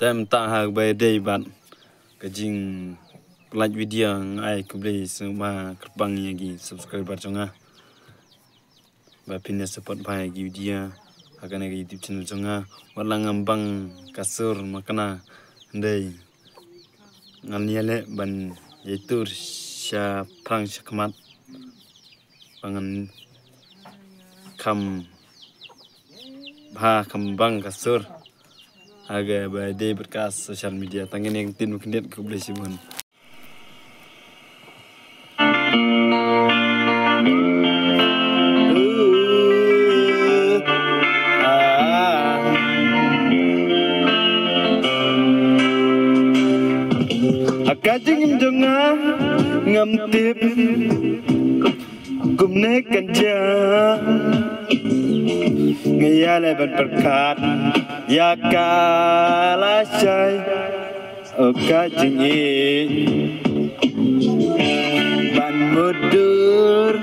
tem tak hak by day bat kajing like video ai kubli semua kerbang lagi subscriber jonga ba pinnya support bai gi video akan lagi YouTube channel jonga walang ambang kasur makana ndai ngaliale ban yaitu sya prang syakmat pangan kam ba kembang kasur agak badai berkas sosial media tangan yang tin mungkin ku boleh sibun akajing jonga ngamtip kumne kanja ngayale berkat ya kalasay akajing ban mudur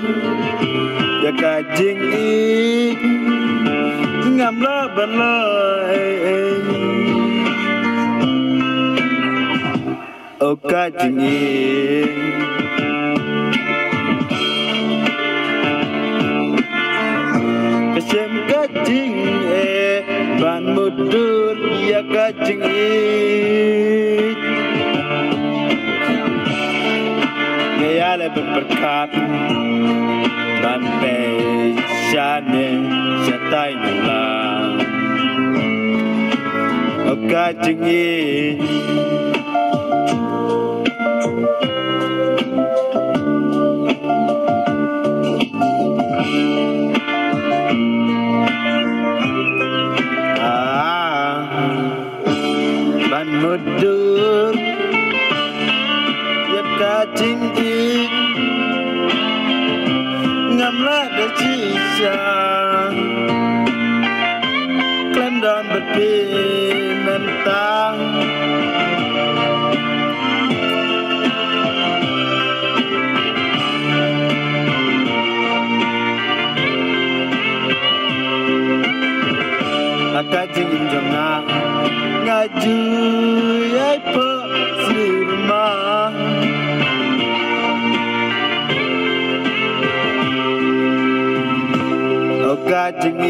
ya kajing ngamla balai akajing kasem kajing ban mudur ya kajing ngayale berkat ban pesane satai nalang kajing ban mudur ya kajing ngamla da cisya klem dan berpi mentang akajing jonga ngaju yai pe sirma akajing